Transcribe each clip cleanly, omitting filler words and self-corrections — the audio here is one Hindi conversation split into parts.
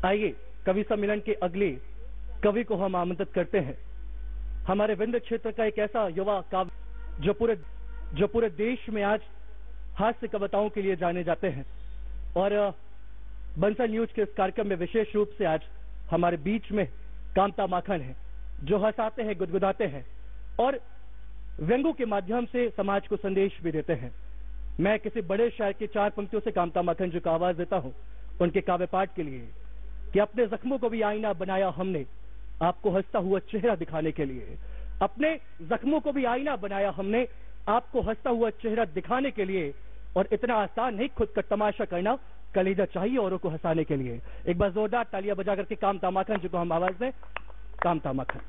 आइए कवि सम्मेलन के अगले कवि को हम आमंत्रित करते हैं। हमारे विंध्य क्षेत्र का एक ऐसा युवा काव्य जो पूरे देश में आज हास्य कविताओं के लिए जाने जाते हैं। और बंसल न्यूज के इस कार्यक्रम में विशेष रूप से आज हमारे बीच में कामता माखन है, जो हंसाते हैं, गुदगुदाते हैं और व्यंगों के माध्यम से समाज को संदेश भी देते हैं। मैं किसी बड़े शायर की 4 पंक्तियों से कामता माखन जी को आवाज देता हूं उनके काव्य पाठ के लिए कि अपने जख्मों को भी आईना बनाया हमने, आपको हंसता हुआ चेहरा दिखाने के लिए। अपने जख्मों को भी आईना बनाया हमने, आपको हंसता हुआ चेहरा दिखाने के लिए। और इतना आसान नहीं खुद का तमाशा करना, कलेजा चाहिए औरों को हंसाने के लिए। एक बार जोरदार तालियां बजा करके कामता माखन जी को हम आवाज दें। कामता माखन।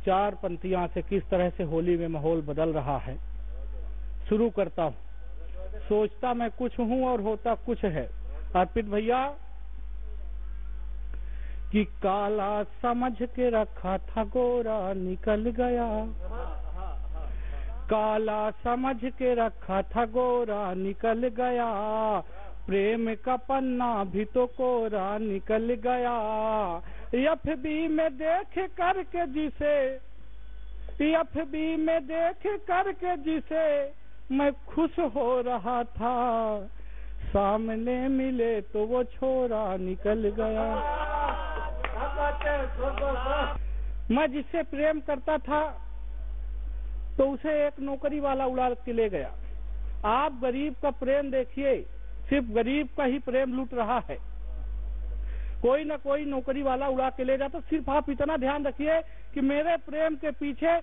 4 पंक्तियां से किस तरह से होली में माहौल बदल रहा है शुरू करता हूं। सोचता मैं कुछ हूं और होता कुछ है। अर्पित भैया कि काला समझ के रखा था गोरा निकल गया, काला समझ के रखा था गोरा निकल गया, प्रेम का पन्ना भी तो कोरा निकल गया। एफबी में देख करके जिसे मैं खुश हो रहा था, सामने मिले तो वो छोरा निकल गया। मैं जिससे प्रेम करता था तो उसे एक नौकरी वाला उड़ा के ले गया। आप गरीब का प्रेम देखिए, सिर्फ गरीब का ही प्रेम लूट रहा है। कोई ना कोई नौकरी वाला उड़ा के ले जाता। सिर्फ आप इतना ध्यान रखिए कि मेरे प्रेम के पीछे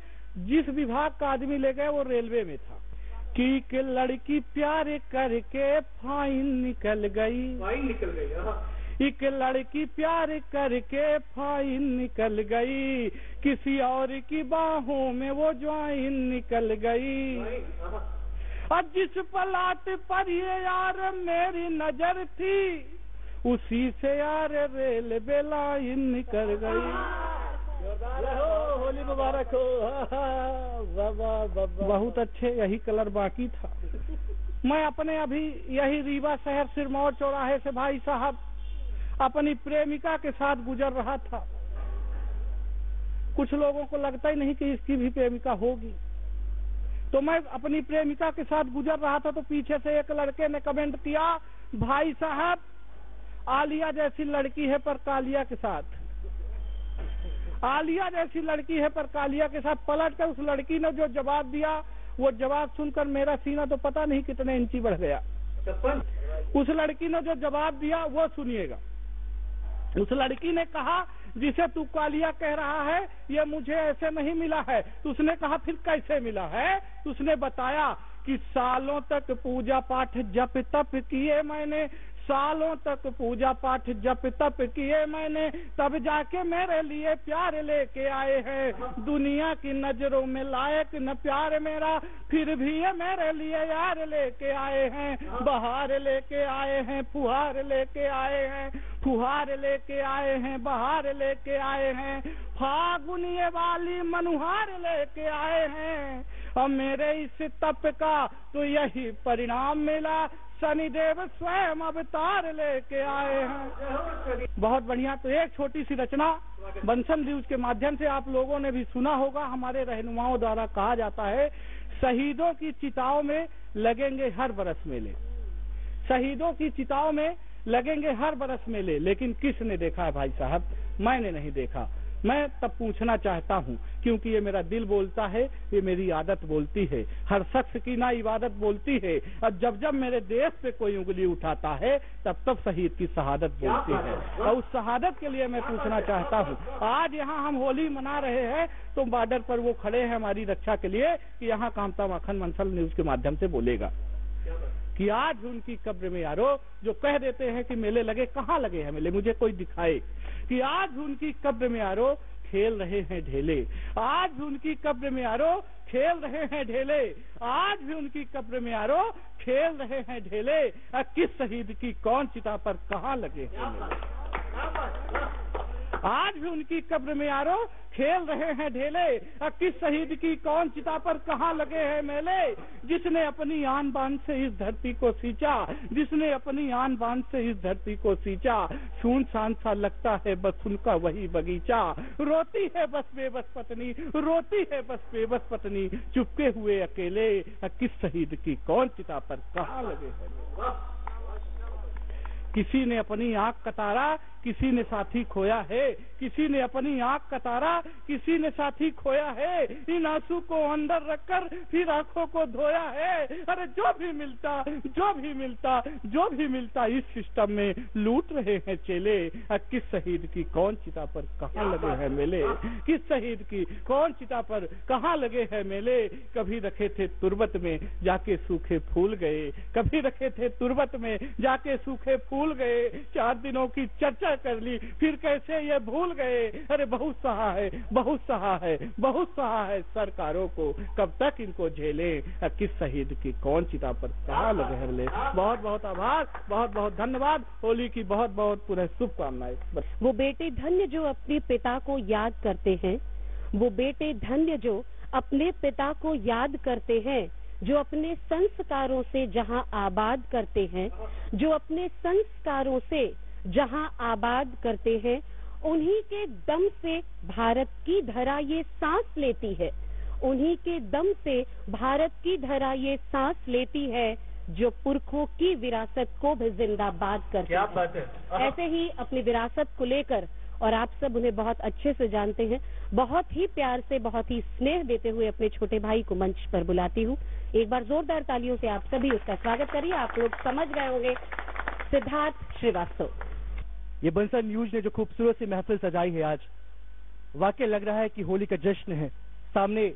जिस विभाग का आदमी ले गए वो रेलवे में था। कि लड़की प्यार करके फाइन निकल गई, एक लड़की प्यार करके फाइन निकल गई, किसी और की बाहों में वो ज्वाइन निकल गई। और जिस पलाट पर ये यार मेरी नजर थी, उसी से यार रेलवे लाइन निकल गई। होली मुबारक हो। बहुत अच्छे, यही कलर बाकी था। मैं अपने अभी यही रीवा शहर सिरमौर चौराहे से भाई साहब अपनी प्रेमिका के साथ गुजर रहा था। कुछ लोगों को लगता ही नहीं कि इसकी भी प्रेमिका होगी। तो मैं अपनी प्रेमिका के साथ गुजर रहा था तो पीछे से एक लड़के ने कमेंट किया, भाई साहब आलिया जैसी लड़की है पर कालिया के साथ, आलिया जैसी लड़की है पर कालिया के साथ। पलट कर उस लड़की ने जो जवाब दिया, वो जवाब सुनकर मेरा सीना तो पता नहीं कितने इंची बढ़ गया। उस लड़की ने जो जवाब दिया वो सुनिएगा। उस लड़की ने कहा, जिसे तू कालिया कह रहा है ये मुझे ऐसे नहीं मिला है। तो उसने कहा फिर कैसे मिला है? तो उसने बताया कि सालों तक पूजा पाठ जप तप किए मैंने, सालों तक पूजा पाठ जप तप किए मैंने, तब जाके मेरे लिए प्यार लेके आए हैं। दुनिया की नजरों में लायक न प्यार मेरा, फिर भी ये मेरे लिए यार लेके आए हैं। बहार लेके आए हैं, फुहार लेके आए हैं, फुहार लेके आए हैं, बहार लेके आए हैं, फागुनिये वाली मनुहार लेके आए हैं। और मेरे इस तप का तो यही परिणाम मिला, शनिदेव स्वयं अवतार लेके आए हैं। बहुत बढ़िया। तो एक छोटी सी रचना बंसल न्यूज के माध्यम से आप लोगों ने भी सुना होगा। हमारे रहनुमाओं द्वारा कहा जाता है, शहीदों की चिताओं में लगेंगे हर बरस मेले, शहीदों की चिताओं में लगेंगे हर बरस मेले। लेकिन किसने देखा है भाई साहब? मैंने नहीं देखा। मैं तब पूछना चाहता हूँ, क्योंकि ये मेरा दिल बोलता है, ये मेरी आदत बोलती है। हर शख्स की ना इबादत बोलती है। और जब जब मेरे देश पे कोई उंगली उठाता है तब तब शहीद की शहादत बोलती है। और उस शहादत के लिए मैं पूछना चाहता हूँ, आज यहाँ हम होली मना रहे हैं तो बॉर्डर पर वो खड़े हैं हमारी रक्षा के लिए कि यहाँ कामता माखन बंसल न्यूज के माध्यम से बोलेगा कि आज उनकी कब्र में यारो जो कह देते हैं कि मेले लगे, कहाँ लगे हैं मेले? मुझे कोई दिखाए कि आज उनकी कब्र में यारो खेल रहे हैं ढेले, आज उनकी कब्र में यारो खेल रहे हैं ढेले, आज भी उनकी कब्र में यारो खेल रहे हैं ढेले। किस शहीद की कौन चिता पर कहाँ लगे हैं? आज भी उनकी कब्र में यारो खेल रहे हैं ढेले, किस शहीद की कौन चिता पर कहाँ लगे हैं मेले, जिसने अपनी आन बान से इस धरती को सींचा, जिसने अपनी आन बान से इस धरती को सींचा, सुनसान सा लगता है बस उनका वही बगीचा, रोती है बस बेबस पत्नी, रोती है बस बेबस पत्नी, चुपके हुए अकेले, किस शहीद की कौन चिता पर कहाँ लगे हैं। किसी ने अपनी आंख का तारा, किसी ने साथी खोया है, किसी ने अपनी आंख का तारा, किसी ने साथी खोया है, इन आंसू को अंदर रखकर फिर आंखों को धोया है। अरे जो भी मिलता, जो भी मिलता, जो भी मिलता इस सिस्टम में लूट रहे हैं चेले, किस शहीद की कौन चिता पर कहाँ लगे हैं मेले, किस शहीद की कौन चिता पर कहाँ लगे हैं मेले। कभी रखे थे तुरबत में जाके सूखे फूल गए, कभी रखे थे तुरबत में जाके सूखे फूल गए, 4 दिनों की चर्चा कर ली फिर कैसे ये भूल गए। अरे बहुत सहा है, बहुत सहा है, बहुत सहा है सरकारों को, कब तक इनको झेले, किस शहीद की कौन चिता पर कहाँ लगे हैं मेले। बहुत बहुत आभार, बहुत बहुत धन्यवाद, होली की बहुत बहुत पुनः शुभकामनाएं। वो बेटे धन्य जो अपने पिता को याद करते हैं, वो बेटे धन्य जो अपने पिता को याद करते हैं, जो अपने संस्कारों से जहां आबाद करते हैं, जो अपने संस्कारों से जहां आबाद करते हैं, उन्हीं के दम से भारत की धरा ये सांस लेती है, उन्हीं के दम से भारत की धरा ये सांस लेती है, जो पुरखों की विरासत को भी जिंदाबाद करती है। बात है। ऐसे ही अपनी विरासत को लेकर, और आप सब उन्हें बहुत अच्छे से जानते हैं, बहुत ही प्यार से, बहुत ही स्नेह देते हुए अपने छोटे भाई को मंच पर बुलाती हूँ। एक बार जोरदार तालियों से आप सभी उसका स्वागत करिए। आप लोग समझ गए होंगे, सिद्धार्थ श्रीवास्तव। ये बंसल न्यूज ने जो खूबसूरत सी महफिल सजाई है आज, वाकई लग रहा है कि होली का जश्न है। सामने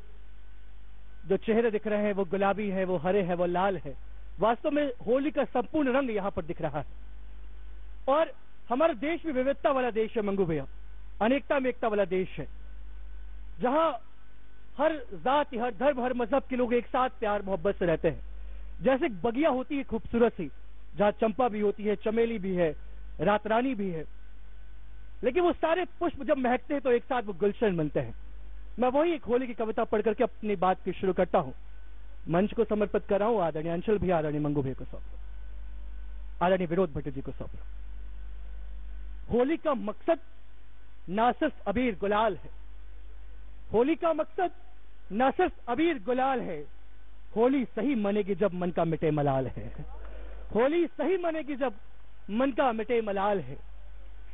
जो चेहरे दिख रहे हैं वो गुलाबी है, वो हरे है, वो लाल है। वास्तव में होली का संपूर्ण रंग यहाँ पर दिख रहा है। और हमारा देश में विविधता वाला देश है मंगू भैया, अनेकता में एकता वाला देश है, जहां हर जाति, हर धर्म, हर मजहब के लोग एक साथ प्यार मोहब्बत से रहते हैं। जैसे बगिया होती है खूबसूरत सी, जहां चंपा भी होती है, चमेली भी है, रातरानी भी है, लेकिन वो सारे पुष्प जब महकते हैं तो एक साथ वो गुलशन बनते हैं। मैं वही एक होली की कविता पढ़ करके अपनी बात की शुरू करता हूं। मंच को समर्पित कर रहा हूं आदरणीय अंचल भैया, आदरणीय मंगू भैया को सौंप, आदरणीय विनोद भट्ट जी को सौंप। होली का मकसद ना सिर्फ अबीर गुलाल है, होली का मकसद ना सिर्फ अबीर गुलाल है, होली सही मनेगी जब मन का मिटे मलाल है, होली सही मनेगी जब मन का मिटे मलाल है।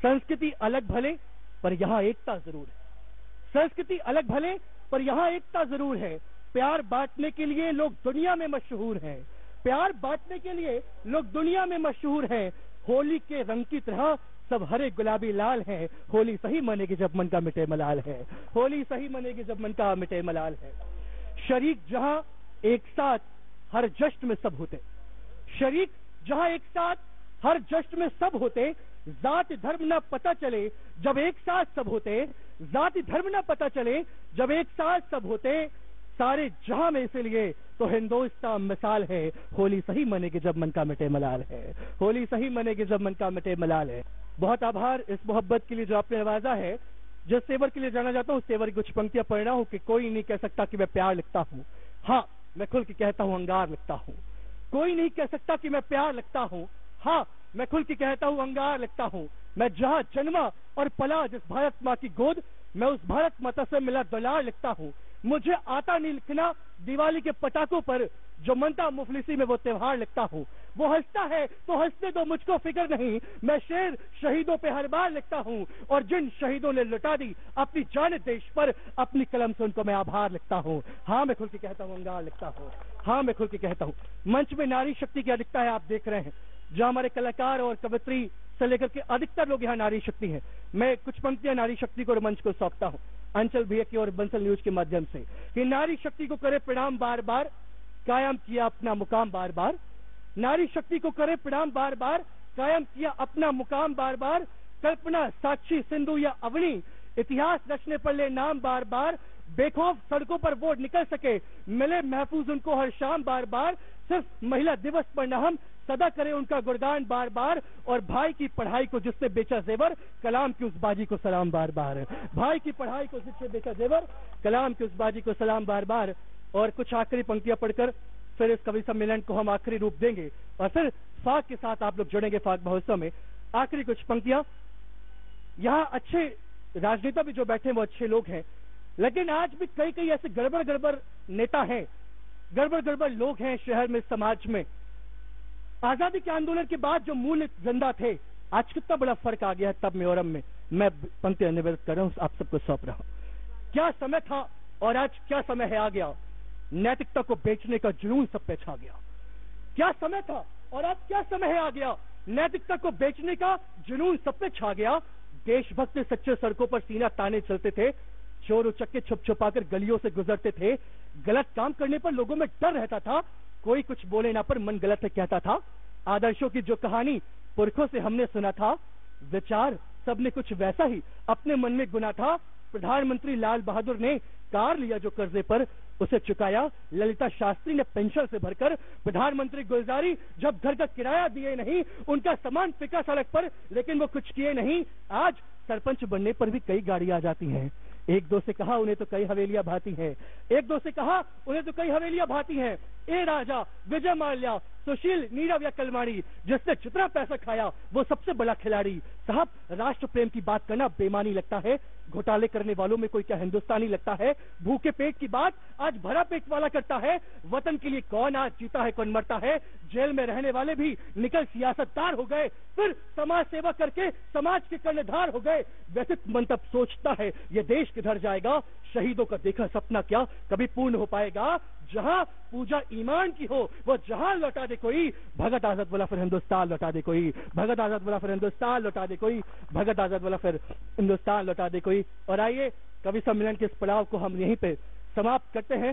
संस्कृति अलग भले पर यहां एकता जरूर है, संस्कृति अलग भले पर यहां एकता जरूर है। प्यार बांटने के लिए लोग दुनिया में मशहूर हैं, प्यार बांटने के लिए लोग दुनिया में मशहूर हैं। होली के रंग की तरह सब हरे गुलाबी लाल हैं, होली सही मनेगी जब मन का मिटे मलाल है, होली सही मनेगी जब मन का मिटे मलाल है। शरीक जहां एक साथ हर जश्न में सब होते, शरीक जहां एक साथ हर जश्न में सब होते, जात धर्म न पता चले जब एक साथ सब होते, जाति धर्म न पता चले जब एक साथ सब होते, सारे जहां में इसलिए तो हिंदुस्तान मिसाल है, होली सही मनेगी जब मन का मिटे मलाल है, होली सही मनेगी जब मन का मिटे मलाल है। बहुत आभार इस मोहब्बत के लिए जो आपने नवाजा है। जिस तेवर के लिए जाना जाता हूँ, तेवर की कुछ पंक्तियां पढ़ रहा हूँ कि कोई नहीं कह सकता कि मैं प्यार लिखता हूँ, हाँ मैं खुल के कहता हूँ अंगार लिखता हूँ। कोई नहीं कह सकता कि मैं प्यार लिखता हूँ, हाँ मैं खुल के कहता हूँ अंगार लिखता हूँ। मैं जहाँ जन्मा और पला जिस भारत माँ की गोद, मैं उस भारत माता से मिला दुलार लिखता हूँ। मुझे आता नहीं लिखना दिवाली के पटाखों पर, जो मनता मुफलिसी में वो त्योहार लिखता हूँ। वो हंसता है तो हंसने दो, मुझको फिक्र नहीं, मैं शेर शहीदों पे हर बार लिखता हूँ, और जिन शहीदों ने लुटा दी अपनी जान देश पर, अपनी कलम से उनको मैं आभार लिखता हूँ। हाँ मैं खुल के कहता हूँ अंगार लिखता हूँ, हाँ मैं खुल के कहता हूँ। मंच में नारी शक्ति की अधिकता है, आप देख रहे हैं, जहाँ हमारे कलाकार और कवित्री से लेकर के अधिकतर लोग यहाँ नारी शक्ति हैं। मैं कुछ पंक्तियां नारी शक्ति को मंच को सौंपता हूँ अंचल भैया की और बंसल न्यूज के माध्यम से, कि नारी शक्ति को करे प्रणाम बार बार, कायम किया अपना मुकाम बार बार। नारी शक्ति को करे प्रणाम बार बार, कायम किया अपना मुकाम बार बार। कल्पना, साक्षी, सिंधु या अवनी, इतिहास रचने पर ले नाम बार बार। बेखौफ सड़कों पर वो निकल सके, मिले महफूज उनको हर शाम बार बार। सिर्फ महिला दिवस पर न हम सदा करें उनका गुणगान बार बार। और भाई की पढ़ाई को जिसने बेचा जेवर, कलाम की उस बाजी को सलाम बार बार। भाई की पढ़ाई को जिसने बेचा जेवर, कलाम की उस बाजी को सलाम बार बार। और कुछ आखिरी पंक्तियां पढ़कर फिर इस कवि सम्मेलन को हम आखिरी रूप देंगे और फिर फाग के साथ आप लोग जुड़ेंगे फाग महोत्सव में। आखिरी कुछ पंक्तियां। यहाँ अच्छे राजनेता भी जो बैठे हैं वो अच्छे लोग हैं, लेकिन आज भी कई कई ऐसे गड़बड़ नेता हैं, गड़बड़ लोग हैं शहर में, समाज में। आजादी के आंदोलन के बाद जो मूल्य जिंदा थे, आज कितना बड़ा फर्क आ गया है तब में और अब में। मैं पंक्तियां निवेदित कर रहा हूं, आप सबको सौंप रहा हूं। क्या समय था और आज क्या समय है आ गया, नैतिकता को बेचने का जुनून सब पे छा गया। क्या समय था और आज क्या समय है आ गया, नैतिकता को बेचने का जुनून सब पे छा गया। देशभक्त सच्चे सड़कों पर सीना ताने चलते थे, चोर उचक्के छुप छुपाकर गलियों से गुजरते थे। गलत काम करने पर लोगों में डर रहता था, कोई कुछ बोले ना पर मन गलत है कहता था। आदर्शों की जो कहानी पुरखों से हमने सुना था, विचार सबने कुछ वैसा ही अपने मन में गुना था। प्रधानमंत्री लाल बहादुर ने कार लिया जो कर्जे पर, उसे चुकाया ललिता शास्त्री ने पेंशन से भरकर। प्रधानमंत्री गुलजारी जब घर का किराया दिए नहीं, उनका सामान फिका सड़क पर, लेकिन वो कुछ किए नहीं। आज सरपंच बनने पर भी कई गाड़ियां आ जाती हैं। एक दो से कहा उन्हें तो कई हवेलियां भाती हैं, एक दो से कहा उन्हें तो कई हवेलियां भाती हैं। ए राजा, विजय माल्या, सुशील, नीरव या कलमाड़ी, जिसने जितना पैसा खाया वो सबसे बड़ा खिलाड़ी। साहब, राष्ट्र प्रेम की बात करना बेमानी लगता है, घोटाले करने वालों में कोई क्या हिंदुस्तानी लगता है। भूखे पेट की बात आज भरा पेट वाला करता है। वतन के लिए कौन आज जीता है कौन मरता है। जेल में रहने वाले भी निकल सियासतदार हो गए, फिर समाज सेवा करके समाज के कर्णधार हो गए। व्यथित मन तब सोचता है ये देश किधर जाएगा, शहीदों का देखा सपना क्या कभी पूर्ण हो पाएगा। जहां पूजा ईमान की हो वो जहां लौटा दे कोई, भगत आजाद बोला फिर हिंदुस्तान लौटा दे कोई। भगत आजाद बोला फिर हिंदुस्तान लौटा दे कोई। भगत आजाद बोला फिर हिंदुस्तान लौटा दे कोई। और आइए कवि सम्मेलन के इस पड़ाव को हम यहीं पे समाप्त करते हैं।